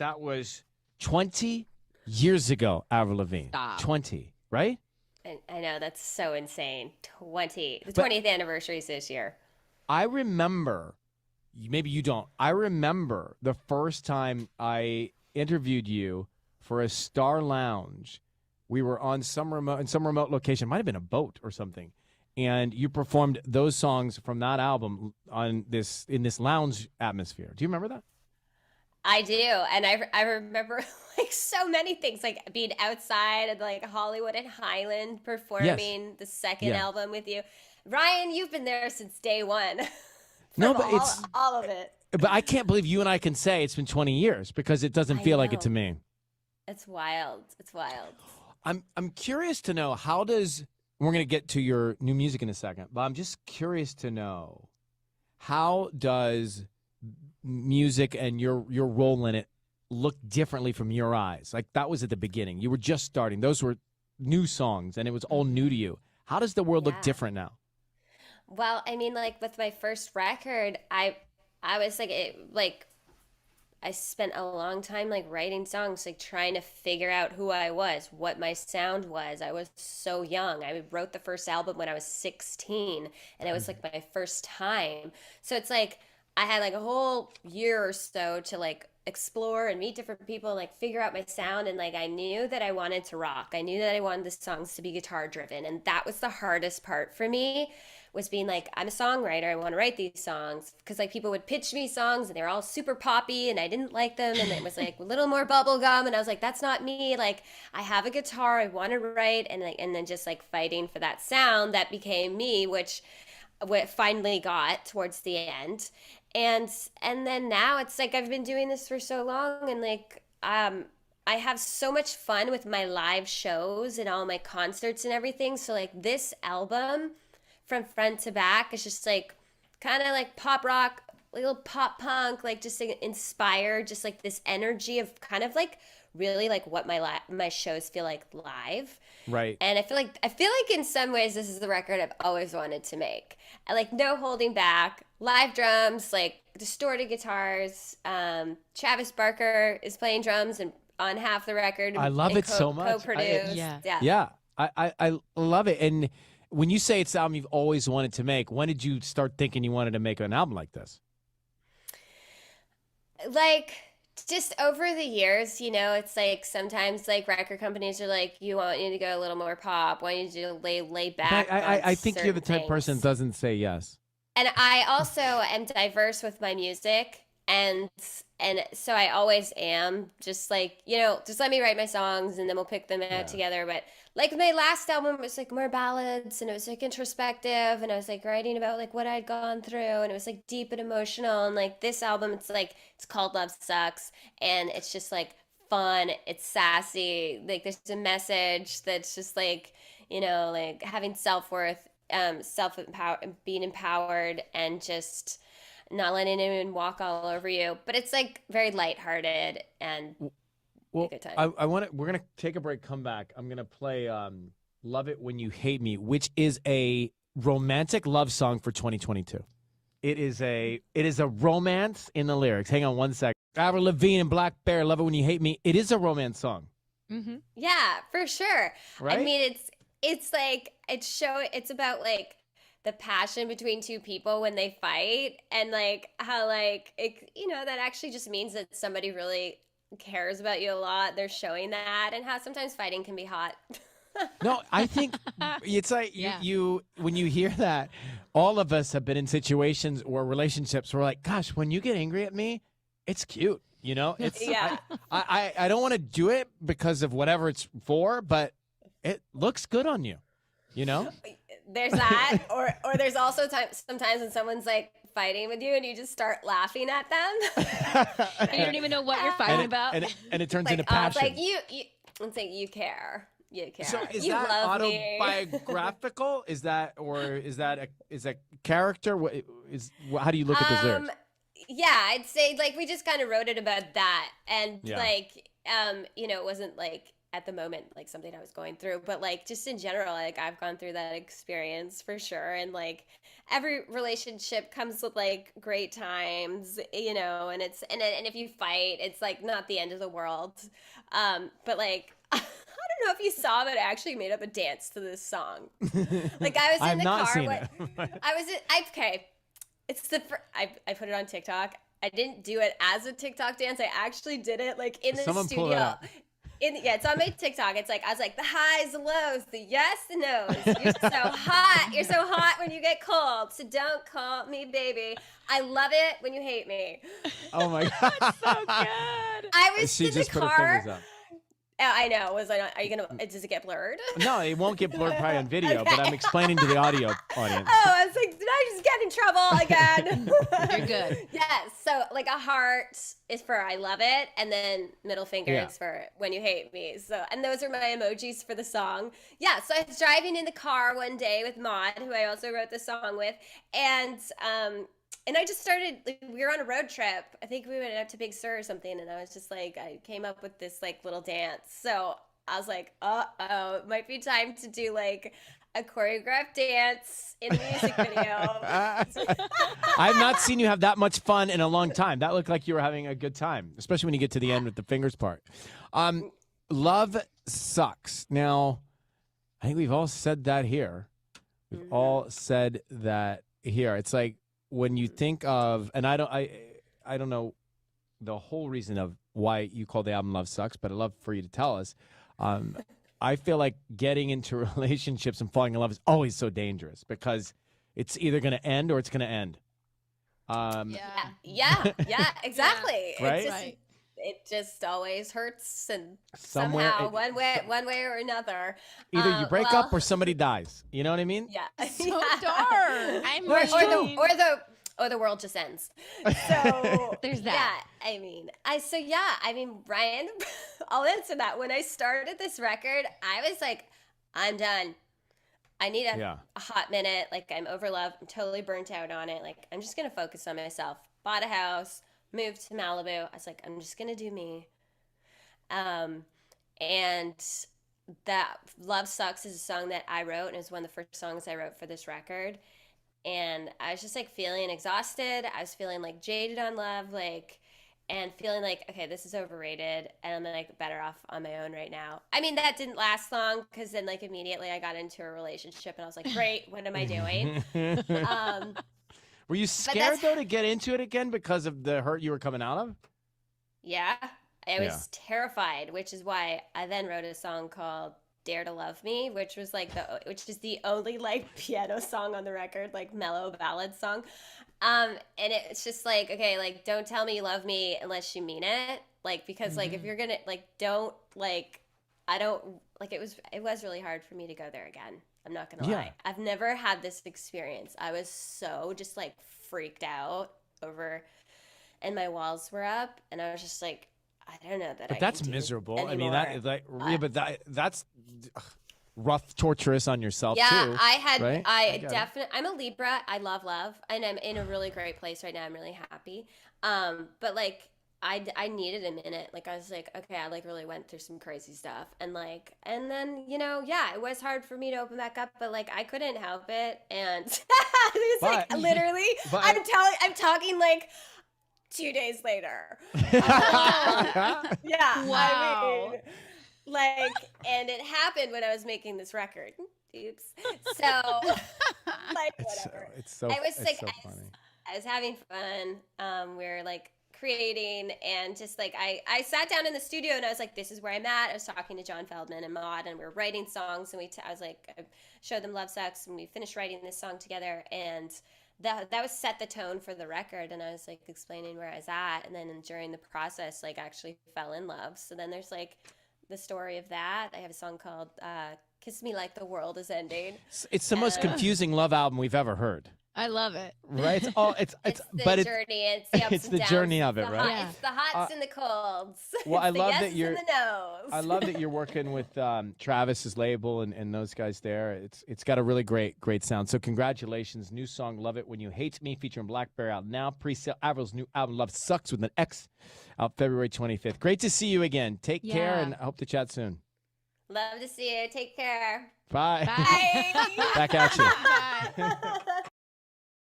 that was 20 years ago, Avril Lavigne. Stop. 20, right? I know, that's so insane. The But 20th anniversary is this year. I remember, maybe you don't, I remember the first time I interviewed you for a Star Lounge. We were on some remote location. Might have been a boat or something. And you performed those songs from that album in this lounge atmosphere. Do you remember that? I do. And I remember like so many things, like being outside at like Hollywood and Highland performing the second album with you. Ryan, you've been there since day one. No, but it's all of it. But I can't believe you and I can say it's been 20 years because it doesn't feel like it to me. It's wild. It's wild. I'm curious to know, how does, we're going to get to your new music in a second, but I'm just curious to know, how does music and your role in it look differently from your eyes? Like, that was at the beginning. You were just starting. Those were new songs and it was all new to you. How does the world look different now? Well, I mean, like with my first record, I was like, I spent a long time like writing songs, like trying to figure out who I was, what my sound was. I was so young. I wrote the first album when I was 16, and it was like my first time. So it's like I had like a whole year or so to like explore and meet different people and like figure out my sound. And like I knew that I wanted to rock. I knew that I wanted the songs to be guitar driven, and that was the hardest part for me. Was being like, I'm a songwriter, I want to write these songs, because like people would pitch me songs and they were all super poppy and I didn't like them, and it was like a little more bubblegum, and I was like, that's not me. Like, I have a guitar, I want to write, and then just like fighting for that sound that became me, which finally got towards the end. And then now it's like I've been doing this for so long, and like I have so much fun with my live shows and all my concerts and everything. So like this album from front to back, it's just like kind of like pop rock, little pop punk, like just like inspired, just like this energy of kind of like really like what my shows feel like live. Right. And I feel like in some ways this is the record I've always wanted to make. I like no holding back, live drums, like distorted guitars. Travis Barker is playing drums and on half the record. I love it so much. Co-produced. Yeah. I love it. And when you say it's the album you've always wanted to make, when did you start thinking you wanted to make an album like this? Like, just over the years, you know, it's like sometimes like record companies are like, you want you to go a little more pop, want you to lay back. I think you're the type of person that doesn't say yes. And I also am diverse with my music. And so I always am just like, you know, just let me write my songs and then we'll pick them out together. But like my last album was like more ballads and it was like introspective, and I was like writing about like what I'd gone through, and it was like deep and emotional. And like this album, it's called Love Sucks, and it's just like fun, it's sassy, like there's a message that's just like, you know, like having self-worth, being empowered, and just not letting anyone walk all over you. But it's like very lighthearted and a good time. We're gonna take a break, come back. I'm gonna play Love It When You Hate Me, which is a romantic love song for 2022. It is a romance in the lyrics. Hang on one sec. Avril Lavigne and Black Bear, Love It When You Hate Me. It is a romance song. Mm-hmm. Yeah, for sure. Right? I mean, it's like it's about like the passion between two people when they fight, and like how like it, you know, that actually just means that somebody really cares about you a lot. They're showing that, and how sometimes fighting can be hot. No, I think it's like you when you hear that, all of us have been in situations or relationships where like, gosh, when you get angry at me, it's cute. You know, it's I don't want to do it because of whatever it's for, but it looks good on you. You know? There's that, or there's also sometimes when someone's like fighting with you and you just start laughing at them. And you don't even know what you're fighting about. And it turns like, into passion. It's like it's like you care. You care. So is you that love autobiographical? Is that character? How do you look at those lyrics? Yeah, I'd say like we just kind of wrote it about that, and like you know, it wasn't like at the moment, like something I was going through, but like just in general, like I've gone through that experience for sure. And like every relationship comes with like great times, you know, and and if you fight, it's like not the end of the world. But like, I don't know if you saw, but I actually made up a dance to this song. Like I was in the car. Okay. I put it on TikTok. I didn't do it as a TikTok dance. I actually did it like in the Someone studio. pull it up. It's on my TikTok. It's like I was like the highs, the lows, the yes, the no's. You're so hot. You're so hot when you get cold. So don't call me baby. I love it when you hate me. Oh my god, so good. I was she in just the put her car. fingers up. I know. Was I not? Are you gonna? Does it get blurred? No, it won't get blurred probably on video, Okay. but I'm explaining to the audio audience. Oh, I was like, did I just get in trouble again? You're good. Yes. So like a heart is for I love it, and then middle finger Yeah. is for when you hate me. So, and those are my emojis for the song. Yeah. So I was driving in the car one day with Maud, who I also wrote the song with, and I just started, like, we were on a road trip. I think we went out to Big Sur or something. And I was just like, I came up with this like little dance. So I was like, uh-oh, it might be time to do like a choreographed dance in the music video. I've not seen you have that much fun in a long time. That looked like you were having a good time, especially when you get to the end with the fingers part. Love sucks. Now, I think we've all said that here. We've all said that here. It's like when you think of, and I don't know the whole reason of why you call the album Love Sucks, but I'd love for you to tell us. I feel like getting into relationships and falling in love is always so dangerous because it's either going to end or it's going to end. Yeah, exactly. Right? It just always hurts, and Somewhere somehow one way or another. Either you break up or somebody dies. You know what I mean? Yeah. So dark. I'm That's ready. true. Or the world just ends. So There's that. Yeah, I mean, Ryan, I'll answer that. When I started this record, I was like, I'm done. I need a hot minute. Like, I'm over love. I'm totally burnt out on it. Like, I'm just gonna focus on myself. Bought a house, moved to Malibu. I was like, I'm just gonna do me. And that Love Sucks is a song that I wrote, and it was one of the first songs I wrote for this record. And I was just like feeling exhausted. I was feeling like jaded on love, like, and feeling like, okay, this is overrated, and I'm like better off on my own right now. I mean, that didn't last long because then like immediately I got into a relationship, and I was like, great, what am I doing? Were you scared though to get into it again because of the hurt you were coming out of? Yeah, I was terrified, which is why I then wrote a song called Dare to Love Me, which is the only like piano song on the record, like mellow ballad song. And it's just like, okay, like don't tell me you love me unless you mean it. Like, because like if you're gonna like, don't like, I don't like, it was really hard for me to go there again. I'm not gonna lie. I've never had this experience. I was so just like freaked out over, and my walls were up, and I was just like, I don't know that. But I that's can do miserable. anymore. I mean, that is like, that's rough, torturous on yourself too. Right? I'm a Libra. I love love, and I'm in a really great place right now. I'm really happy. But like, I needed a minute. Like, I was like, okay, I like really went through some crazy stuff, and like, and then it was hard for me to open back up, but like, I couldn't help it, and it was like literally, I'm talking like 2 days later. Yeah. Wow. I mean, like, and it happened when I was making this record. Oops. So, like, whatever. It's so funny. I was having fun. We were like creating, and just like I sat down in the studio, and I was like, this is where I'm at. I was talking to John Feldman and Maud, and we were writing songs, and I was like, I showed them Love Sucks, and we finished writing this song together, and that was set the tone for the record. And I was like explaining where I was at, and then during the process, like, actually fell in love. So then there's like the story of that. I have a song called Kiss Me Like the World Is Ending. It's the most confusing love album we've ever heard. I love it. Right? It's the journey. It's the ups it's and the downs. journey of it, right? It's the hots and the colds. Well, It's the yeses and the no's. I love that you're working with Travis's label and those guys there. It's got a really great sound. So congratulations. New song, Love It When You Hate Me, featuring Blackberry out now. Pre-sale. Avril's new album, Love Sucks with an X, out February 25th. Great to see you again. Take care, and I hope to chat soon. Love to see you. Take care. Bye. Bye. Back at you. Bye.